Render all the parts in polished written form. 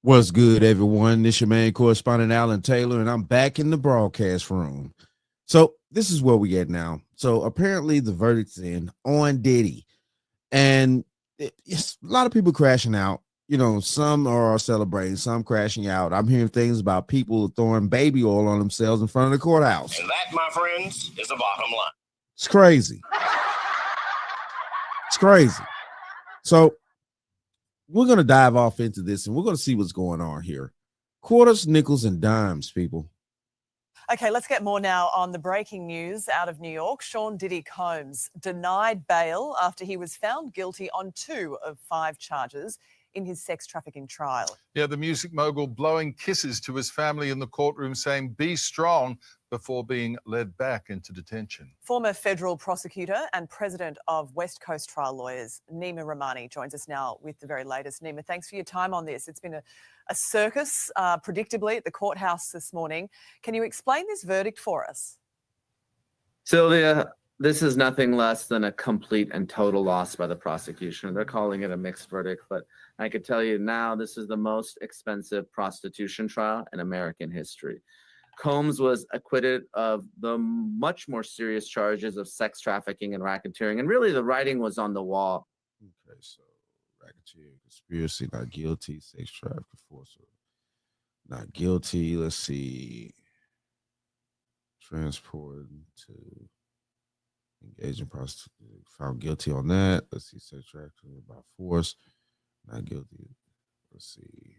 What's good, everyone? This your main correspondent, Alan Taylor, and I'm back in the broadcast room. So this is where we at now. So apparently the verdict's in on Diddy, and it's a lot of people crashing out. You know, some are celebrating, some crashing out. I'm hearing things about people throwing baby oil on themselves in front of the courthouse. And that, my friends, is the bottom line. It's crazy. It's crazy. So we're going to dive off into this and we're going to see what's going on here. Quarters, nickels, and dimes, people. Okay, let's get more now on the breaking news out of New York. Sean Diddy Combs denied bail after he was found guilty on 2 of 5 charges in his sex trafficking trial. Yeah, the music mogul blowing kisses to his family in the courtroom, saying, "Be strong," before being led back into detention. Former federal prosecutor and president of West Coast Trial Lawyers, Nima Rahmani, joins us now with the very latest. Nima, thanks for your time on this. It's been a circus, predictably, at the courthouse this morning. Can you explain this verdict for us? Sylvia, this is nothing less than a complete and total loss by the prosecution. They're calling it a mixed verdict, but I could tell you now this is the most expensive prostitution trial in American history. Combs was acquitted of the much more serious charges of sex trafficking and racketeering, and really the writing was on the wall. Okay, so racketeering, conspiracy, not guilty, sex trafficking, force, not guilty. Let's see. Transport to engage in prostitution, found guilty on that. Let's see, sex trafficking by force, not guilty. Let's see.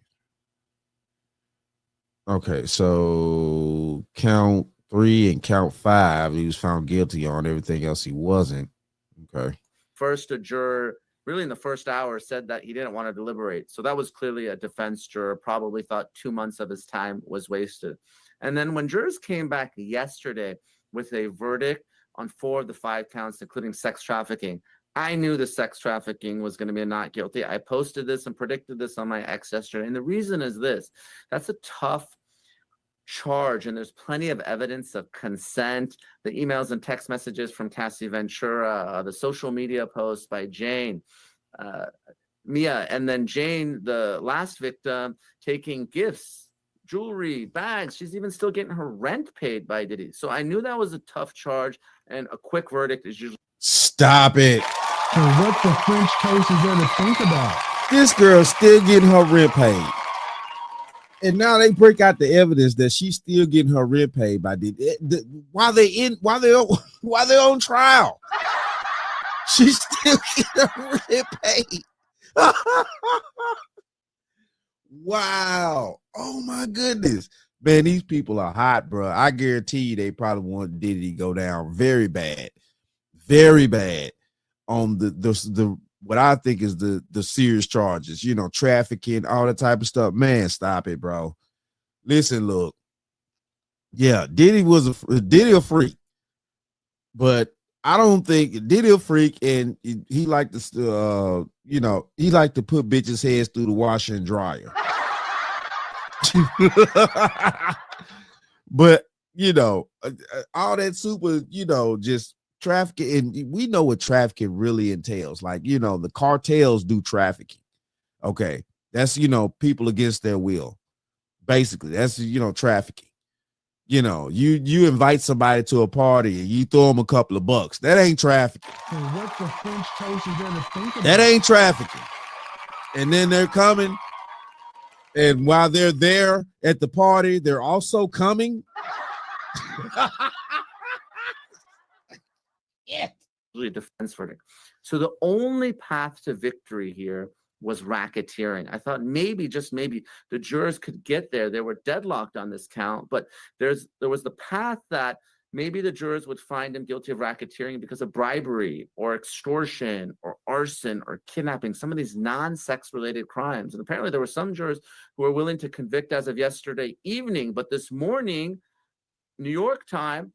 Okay, so count 3 and count 5, he was found guilty on. Everything else he wasn't. Okay. First, a juror, really in the first hour, said that he didn't want to deliberate. So that was clearly a defense juror, probably thought 2 months of his time was wasted. And then when jurors came back yesterday with a verdict on 4 of the 5 counts, including sex trafficking, I knew the sex trafficking was going to be a not guilty. I posted this and predicted this on my X yesterday. And the reason is this: that's a tough charge, and there's plenty of evidence of consent, the emails and text messages from Cassie Ventura, the social media posts by Jane, Mia, and then Jane, the last victim, taking gifts, jewelry, bags. She's even still getting her rent paid by Diddy. So I knew that was a tough charge, and a quick verdict is usually... Stop it. So what the French toast is there to think about? This girl's still getting her rent paid. And now they break out the evidence that she's still getting her rent paid by Diddy. While they're on trial. She's still getting her rent paid. Wow. Oh my goodness. Man, these people are hot, bro. I guarantee you they probably want Diddy to go down very bad. Very bad on the what I think is the serious charges, you know, trafficking, all that type of stuff. Man, stop it, bro. Listen, look. Yeah, Diddy a freak. But I don't think Diddy a freak, and he liked to he liked to put bitches' heads through the washer and dryer. But all that super, just trafficking, and we know what trafficking really entails. Like, the cartels do trafficking. Okay, that's people against their will. Basically, that's trafficking. You invite somebody to a party and you throw them a couple of bucks. That ain't trafficking. So what the French toast is there to think about? That ain't trafficking. And then they're coming, and while they're there at the party, they're also coming. Yeah. Defense verdict. So the only path to victory here was racketeering. I thought maybe, just maybe, the jurors could get there. They were deadlocked on this count, but there was the path that maybe the jurors would find him guilty of racketeering because of bribery or extortion or arson or kidnapping, some of these non-sex related crimes. And apparently there were some jurors who were willing to convict as of yesterday evening, but this morning, New York time,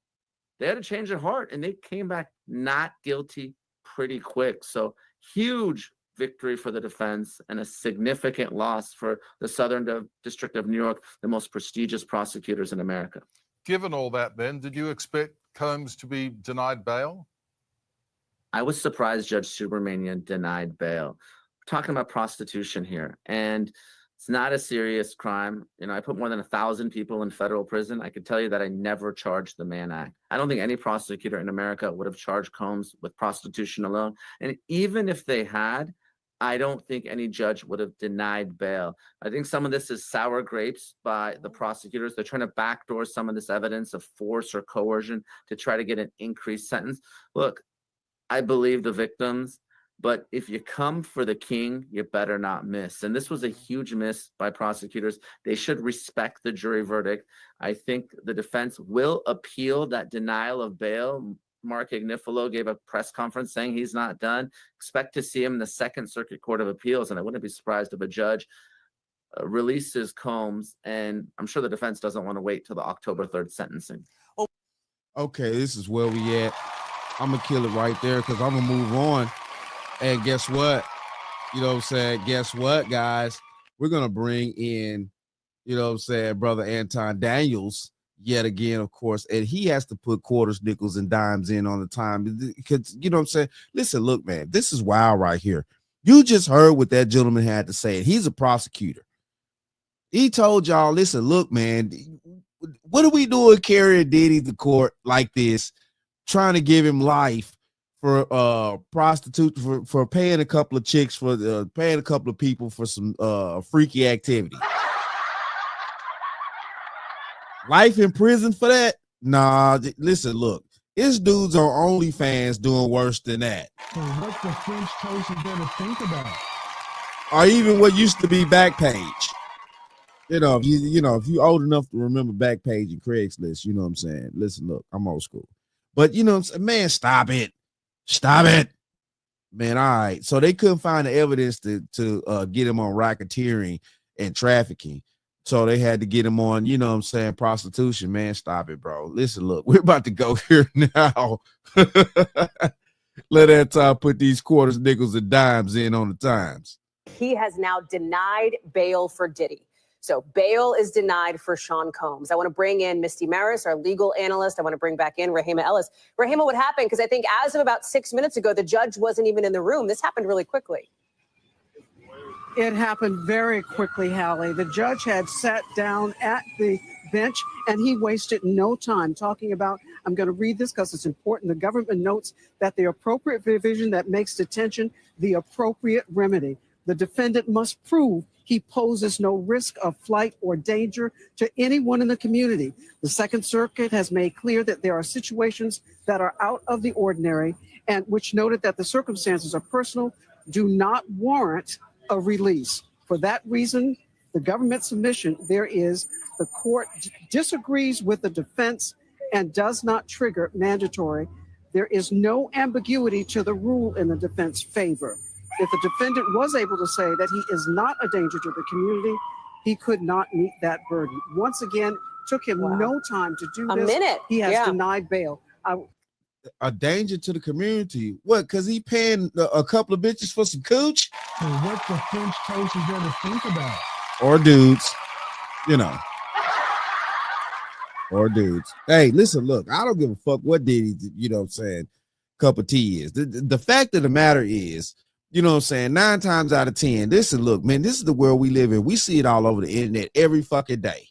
they had to change their heart and they came back not guilty pretty quick. So huge victory for the defense and a significant loss for the Southern District of New York, the most prestigious prosecutors in America. Given all that, then, did you expect Combs to be denied bail? I was surprised Judge Subramanian denied bail. We're talking about prostitution here. And It's not a serious crime. You know, I put more than 1,000 people in federal prison. I could tell you that I never charged the Mann Act. I don't think any prosecutor in America would have charged Combs with prostitution alone. And even if they had, I don't think any judge would have denied bail. I think some of this is sour grapes by the prosecutors. They're trying to backdoor some of this evidence of force or coercion to try to get an increased sentence. Look, I believe the victims, but if you come for the king, you better not miss. And this was a huge miss by prosecutors. They should respect the jury verdict. I think the defense will appeal that denial of bail. Mark Agnifilo gave a press conference saying he's not done. Expect to see him in the Second Circuit Court of Appeals, and I wouldn't be surprised if a judge releases Combs, and I'm sure the defense doesn't want to wait till the October 3rd sentencing. Okay, this is where we at. I'm gonna kill it right there because I'm gonna move on. And guess what? You know what I'm saying? Guess what, guys? We're gonna bring in, you know what I'm saying, brother Anton Daniels yet again, of course, and he has to put quarters, nickels, and dimes in on the time because, you know what I'm saying? Listen, look, man, this is wild right here. You just heard what that gentleman had to say. He's a prosecutor. He told y'all, listen, look, man, what are we doing carrying Diddy to court like this, trying to give him life for prostitute for paying a couple of chicks for paying a couple of people for some freaky activity? Life in prison for that? Nah, listen, look, this dude's on OnlyFans doing worse than that. So what the French toast is there to think about? Or even what used to be Backpage. You know, if you old enough to remember Backpage and Craigslist, you know what I'm saying? Listen, look, I'm old school. But you know what I'm saying? Man, stop it. Stop it. Man, all right. So they couldn't find the evidence to get him on racketeering and trafficking. So they had to get him on, you know what I'm saying, prostitution. Man, stop it, bro. Listen, look, we're about to go here now. Let Anton put these quarters, nickels, and dimes in on the times. He has now denied bail for Diddy. So bail is denied for Sean Combs. I want to bring in Misty Maris, our legal analyst. I want to bring back in Rahima Ellis. Rahima, what happened? Because I think as of about 6 minutes ago, the judge wasn't even in the room. This happened really quickly. It happened very quickly, Hallie. The judge had sat down at the bench and he wasted no time talking about, I'm going to read this because it's important. The government notes that the appropriate provision that makes detention the appropriate remedy. The defendant must prove he poses no risk of flight or danger to anyone in the community. The Second Circuit has made clear that there are situations that are out of the ordinary and which noted that the circumstances are personal, do not warrant a release. For that reason, the government submission there is the court disagrees with the defense and does not trigger mandatory. There is no ambiguity to the rule in the defense favor. If the defendant was able to say that he is not a danger to the community, he could not meet that burden. Once again, took him no time to do this. A minute. He has denied bail. A danger to the community? What? Because he paying a couple of bitches for some cooch? So what the French toast is there to think about? Or dudes, you know. Or dudes. Hey, listen, look, I don't give a fuck what Diddy, you know what I'm saying, cup of tea is. The fact of the matter is, you know what I'm saying, 9 times out of 10, this is, look, man, this is the world we live in. We see it all over the internet every fucking day.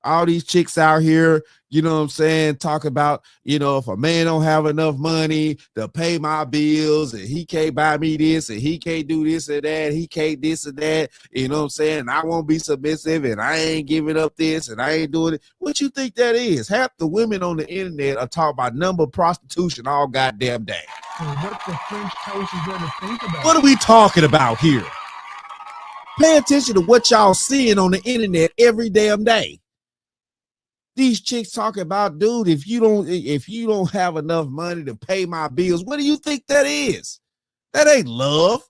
All these chicks out here, you know what I'm saying, talk about, you know, if a man don't have enough money to pay my bills and he can't buy me this and he can't do this and that, he can't this and that, you know what I'm saying, and I won't be submissive and I ain't giving up this and I ain't doing it. What you think that is? Half the women on the internet are talking about number of prostitution all goddamn day. So what the French toast is there to think about? What are we talking about here? Pay attention to what y'all seeing on the internet every damn day. These chicks talking about, dude, if you don't have enough money to pay my bills, what do you think that is? That ain't love.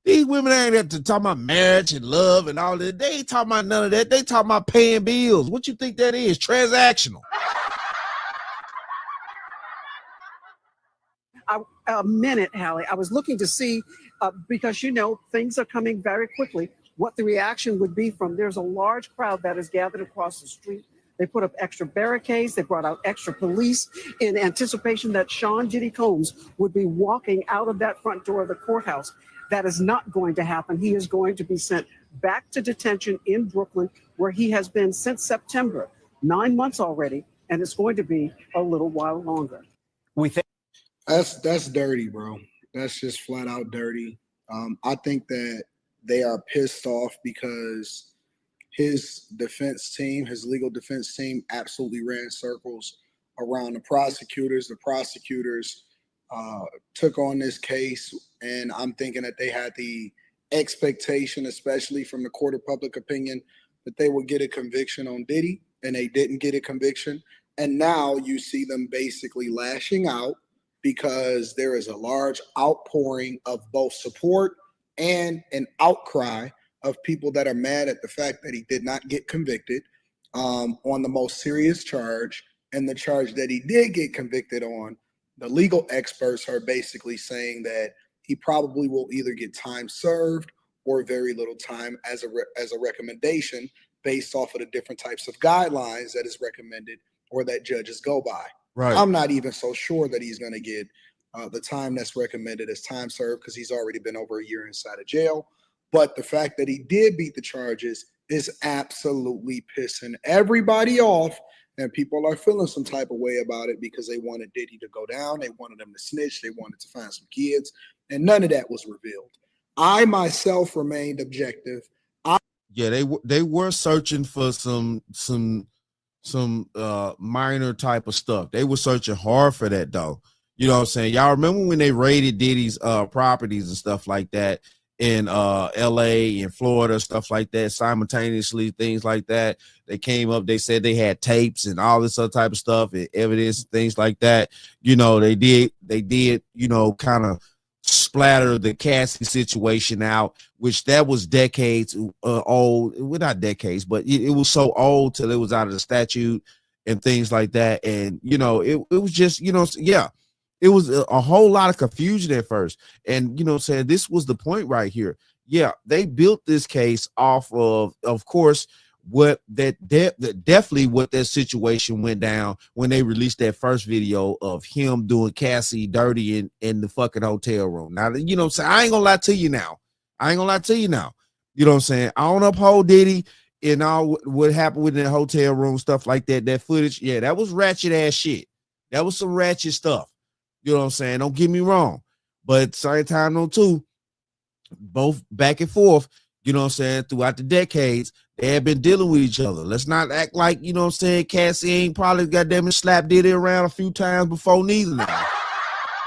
These women ain't talking about marriage and love and all that. They ain't talking about none of that. They talking about paying bills. What you think that is? Transactional. A minute, Hallie. I was looking to see, because, you know, things are coming very quickly, what the reaction would be from, there's a large crowd that is gathered across the street. They put up extra barricades. They brought out extra police in anticipation that Sean Diddy Combs would be walking out of that front door of the courthouse. That is not going to happen. He is going to be sent back to detention in Brooklyn, where he has been since September, 9 months already, and it's going to be a little while longer. We think That's dirty, bro. That's just flat out dirty. I think that they are pissed off because his defense team, his legal defense team, absolutely ran circles around the prosecutors. The prosecutors took on this case, and I'm thinking that they had the expectation, especially from the court of public opinion, that they would get a conviction on Diddy, and they didn't get a conviction. And now you see them basically lashing out because there is a large outpouring of both support and an outcry of people that are mad at the fact that he did not get convicted on the most serious charge. And the charge that he did get convicted on, the legal experts are basically saying that he probably will either get time served or very little time as a recommendation based off of the different types of guidelines that is recommended or that judges go by. Right. I'm not even so sure that he's going to get the time that's recommended as time served because he's already been over a year inside of jail. But the fact that he did beat the charges is absolutely pissing everybody off. And people are feeling some type of way about it because they wanted Diddy to go down. They wanted him to snitch. They wanted to find some kids. And none of that was revealed. I myself remained objective. Yeah, they were searching for some minor type of stuff. They were searching hard for that though. You know what I'm saying? Y'all remember when they raided Diddy's properties and stuff like that in LA and Florida, stuff like that, simultaneously, things like that. They came up, they said they had tapes and all this other type of stuff and evidence, things like that. You know, they did, you know, kind of splatter the Cassie situation out, which that was decades old. Well, not decades, but it was so old till it was out of the statute and things like that. And, you know, it was just, you know, yeah, it was a whole lot of confusion at first. And, you know, saying this was the point right here. Yeah, they built this case off of course, what definitely what that situation went down when they released that first video of him doing Cassie dirty in the fucking hotel room. Now, you know what I'm saying? I ain't gonna lie to you now. You know what I'm saying? I don't uphold Diddy and all what happened with the hotel room, stuff like that. That footage, yeah, that was ratchet ass shit. That was some ratchet stuff. You know what I'm saying? Don't get me wrong. But at the same time, though, too, both back and forth, you know what I'm saying, throughout the decades, they have been dealing with each other. Let's not act like, you know what I'm saying, Cassie ain't probably goddamn it slapped Diddy around a few times before neither now.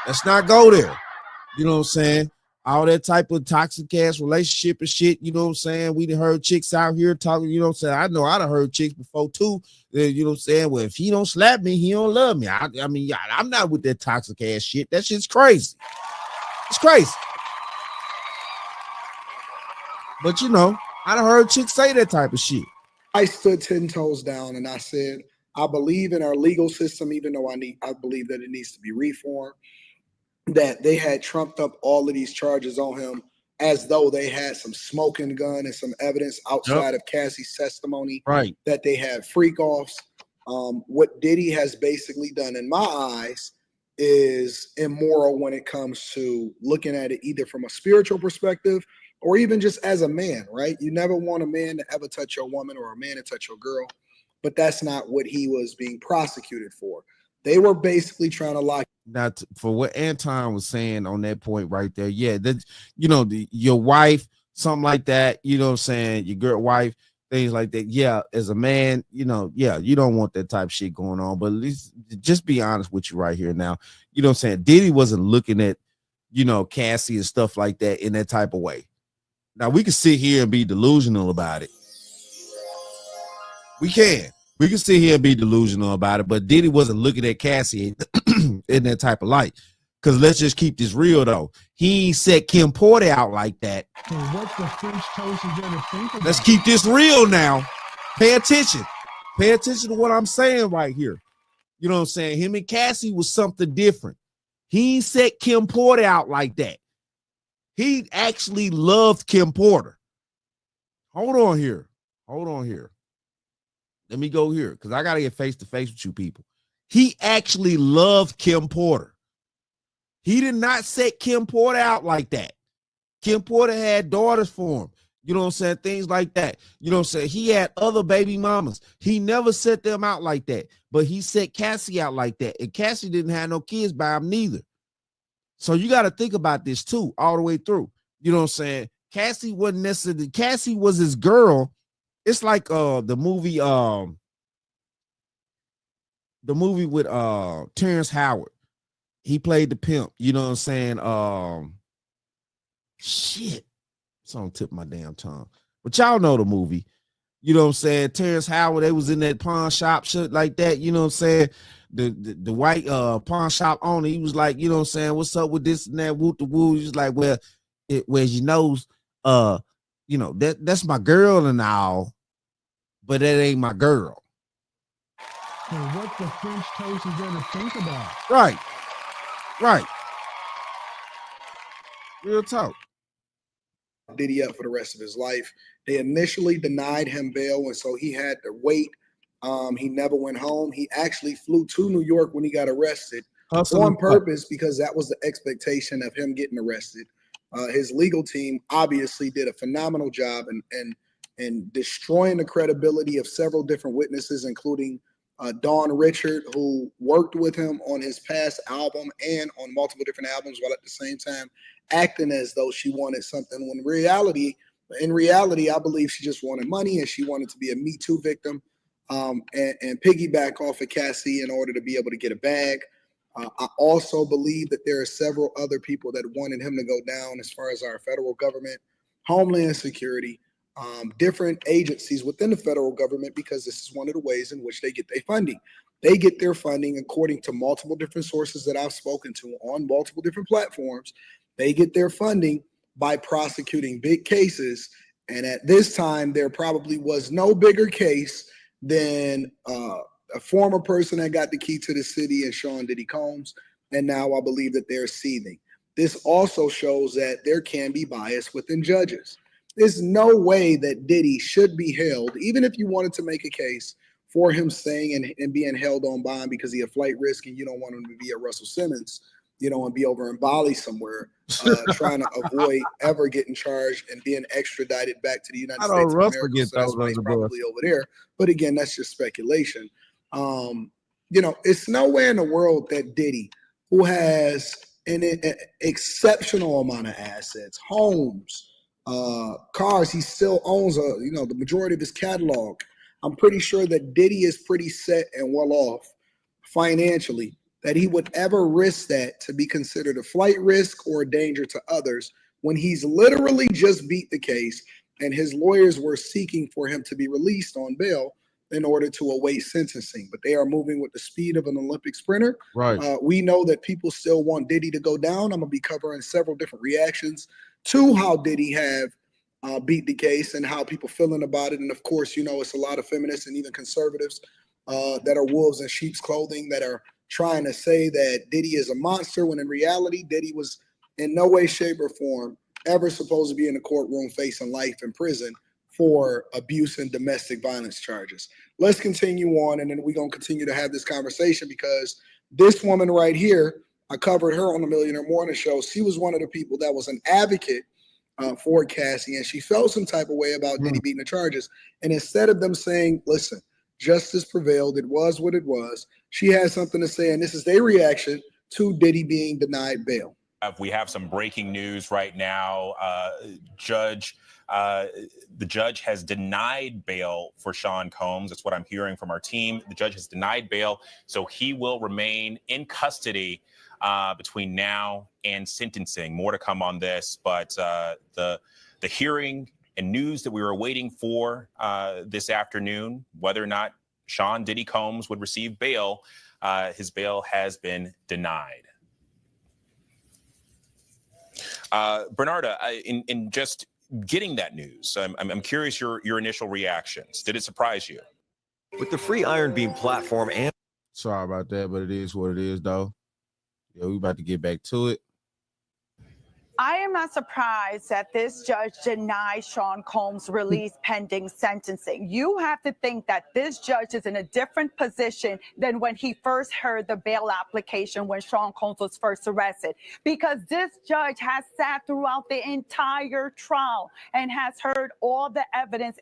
Let's not go there. You know what I'm saying? All that type of toxic ass relationship and shit, you know what I'm saying? We done heard chicks out here talking, you know what I'm saying? I know I done heard chicks before too. You know what I'm saying? Well, if he don't slap me, he don't love me. I mean, I'm not with that toxic ass shit. That shit's crazy. It's crazy. But you know, I done heard chicks say that type of shit. I stood 10 toes down and I said, I believe in our legal system, even though I believe that it needs to be reformed, that they had trumped up all of these charges on him as though they had some smoking gun and some evidence outside of Cassie's testimony, right? That they had freak offs. What Diddy has basically done in my eyes is immoral when it comes to looking at it either from a spiritual perspective or even just as a man, right? You never want a man to ever touch your woman or a man to touch your girl, but that's not what he was being prosecuted for. They were basically trying to lock. Not for what Anton was saying on that point right there. Yeah, that, you know, your wife, something like that, you know what I'm saying, your girl wife, things like that. Yeah, as a man, you know, yeah, you don't want that type of shit going on. But at least just be honest with you right here now. You know what I'm saying? Diddy wasn't looking at, you know, Cassie and stuff like that in that type of way. Now we can sit here and be delusional about it. We can sit here and be delusional about it, but Diddy wasn't looking at Cassie in that type of light. Because let's just keep this real though. He ain't set Kim Porter out like that. So what the French toast is there to think about? Let's keep this real now. Pay attention. Pay attention to what I'm saying right here. You know what I'm saying? Him and Cassie was something different. He ain't set Kim Porter out like that. He actually loved Kim Porter. Hold on here. Let me go here because I got to get face to face with you people. He actually loved Kim Porter. He did not set Kim Porter out like that. Kim Porter had daughters for him. You know what I'm saying? Things like that. You know what I'm saying? He had other baby mamas. He never set them out like that, but he set Cassie out like that. And Cassie didn't have no kids by him neither. So you got to think about this too, all the way through. You know what I'm saying? Cassie wasn't necessarily, Cassie was his girl. It's like the movie with Terrence Howard. He played the pimp, you know what I'm saying? Shit. It's on the tip of my damn tongue. But y'all know the movie. You know what I'm saying? Terrence Howard, they was in that pawn shop, shit like that. You know what I'm saying? The white pawn shop owner, he was like, you know what I'm saying? What's up with this and that? Whoop the woo. He's like, well, where's your nose? You know, that's my girl and all, but that ain't my girl. So what the French toast is there to think about? Right. Right. Real talk. Diddy up for the rest of his life. They initially denied him bail, and so he had to wait. He never went home. He actually flew to New York when he got arrested on purpose because that was the expectation of him getting arrested. His legal team obviously did a phenomenal job in destroying the credibility of several different witnesses, including Dawn Richard, who worked with him on his past album and on multiple different albums, while at the same time acting as though she wanted something. When in reality, I believe she just wanted money and she wanted to be a Me Too victim and piggyback off of Cassie in order to be able to get a bag. I also believe that there are several other people that wanted him to go down as far as our federal government, Homeland Security, different agencies within the federal government, because this is one of the ways in which they get their funding. They get their funding according to multiple different sources that I've spoken to on multiple different platforms. They get their funding by prosecuting big cases. And at this time, there probably was no bigger case than a former person that got the key to the city and Sean Diddy Combs. And now I believe that they're seething. This also shows that there can be bias within judges. There's no way that Diddy should be held, even if you wanted to make a case for him staying and being held on bond because he had flight risk and you don't want him to be at Russell Simmons, you know, and be over in Bali somewhere, trying to avoid ever getting charged and being extradited back to the United States of America. So that's why he's probably over there. But again, that's just speculation. You know, it's nowhere in the world that Diddy, who has an exceptional amount of assets, homes, cars, he still owns the majority of his catalog. I'm pretty sure that Diddy is pretty set and well off financially, that he would ever risk that to be considered a flight risk or a danger to others when he's literally just beat the case and his lawyers were seeking for him to be released on bail in order to await sentencing. But they are moving with the speed of an Olympic sprinter. Right. We know that people still want Diddy to go down. I'm going to be covering several different reactions to how Diddy have beat the case and how people feeling about it. And of course, you know, it's a lot of feminists and even conservatives that are wolves in sheep's clothing that are trying to say that Diddy is a monster, when in reality, Diddy was in no way, shape, or form ever supposed to be in the courtroom facing life in prison for abuse and domestic violence charges. Let's continue on, and then we're going to continue to have this conversation, because this woman right here, I covered her on the Millionaire Morning Show. She was one of the people that was an advocate for Cassie, and she felt some type of way about Diddy beating the charges. And instead of them saying, listen, justice prevailed, it was what it was, she has something to say, and this is their reaction to Diddy being denied bail. We have some breaking news right now. The judge has denied bail for Sean Combs. That's what I'm hearing from our team. The judge has denied bail, so he will remain in custody between now and sentencing. More to come on this, but the hearing and news that we were waiting for this afternoon, whether or not Sean Diddy Combs would receive bail, his bail has been denied. Bernarda, in just getting that news, I'm curious your initial reactions. Did it surprise you? With the free Iron Beam platform and... Sorry about that, but it is what it is, though. Yeah, we about to get back to it. I am not surprised that this judge denied Sean Combs' release pending sentencing. You have to think that this judge is in a different position than when he first heard the bail application when Sean Combs was first arrested, because this judge has sat throughout the entire trial and has heard all the evidence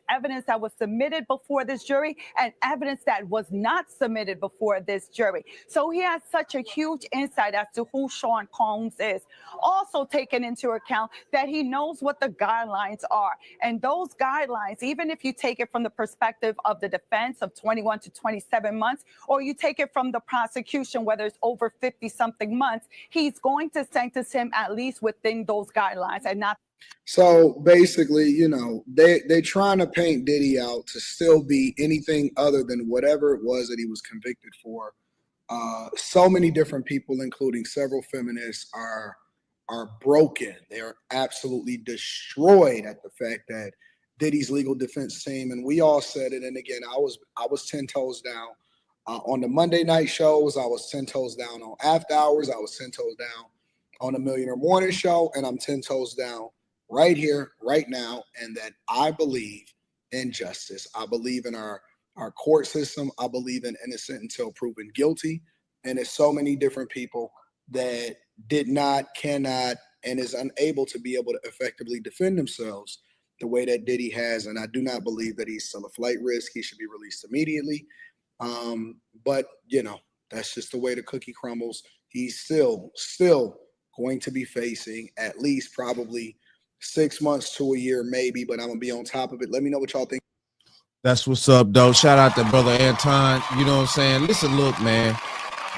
that was submitted before this jury and evidence that was not submitted before this jury. So he has such a huge insight as to who Sean Combs is. Also taken into account that he knows what the guidelines are. And those guidelines, even if you take it from the perspective of the defense of 21 to 27 months, or you take it from the prosecution, whether it's over 50 something months, he's going to sentence him at least within those guidelines and not. So basically, you know, they're trying to paint Diddy out to still be anything other than whatever it was that he was convicted for. So many different people, including several feminists, are broken. They are absolutely destroyed at the fact that Diddy's legal defense team, and we all said it, and again, I was 10 toes down on the Monday night shows. I was 10 toes down on After Hours. I was 10 toes down on the Millionaire Morning Show, and I'm 10 toes down right here, right now, and that I believe in justice. I believe in our court system. I believe in innocent until proven guilty, and there's so many different people that did not, cannot, and is unable to be able to effectively defend themselves the way that Diddy has. And I do not believe that he's still a flight risk. He should be released immediately. But, you know, that's just the way the cookie crumbles. He's still going to be facing at least probably 6 months to a year, maybe, but I'm going to be on top of it. Let me know what y'all think. That's what's up, though. Shout out to brother Anton. You know what I'm saying? Listen, look, man,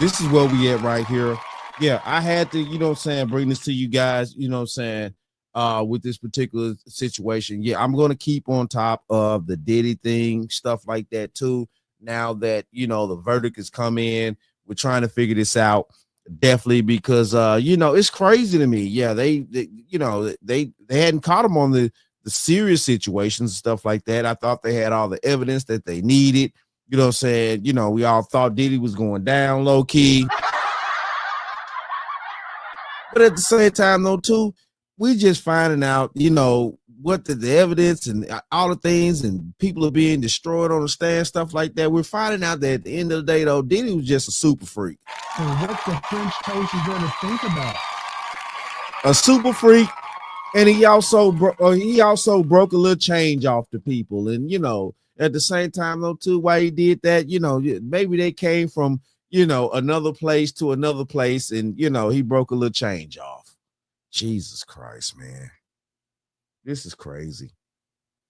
this is where we at right here. Yeah, I had to, you know what I'm saying, bring this to you guys, you know what I'm saying, with this particular situation. Yeah, I'm going to keep on top of the Diddy thing, stuff like that too. Now that, you know, the verdict has come in, we're trying to figure this out. Definitely, because you know, it's crazy to me. Yeah, they you know, they hadn't caught him on the serious situations and stuff like that. I thought they had all the evidence that they needed. You know what I'm saying? You know, we all thought Diddy was going down low key. But at the same time, though, too, we just finding out, you know, what the evidence and all the things, and people are being destroyed on the stand, stuff like that. We're finding out that at the end of the day, though, Diddy was just a super freak. So what the French toast is there to think about? A super freak, and he also broke a little change off the people. And, you know, at the same time, though, too, why he did that, you know, maybe they came from, you know, another place to another place, and, you know, he broke a little change off. Jesus Christ, man. This is crazy.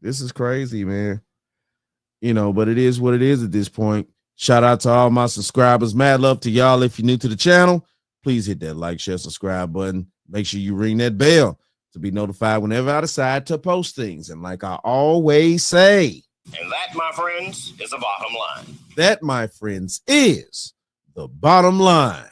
This is crazy, man. You know, but it is what it is at this point. Shout out to all my subscribers. Mad love to y'all. If you're new to the channel, please hit that like, share, subscribe button. Make sure you ring that bell to be notified whenever I decide to post things. And like I always say, and that, my friends, is the bottom line. That, my friends, is the bottom line.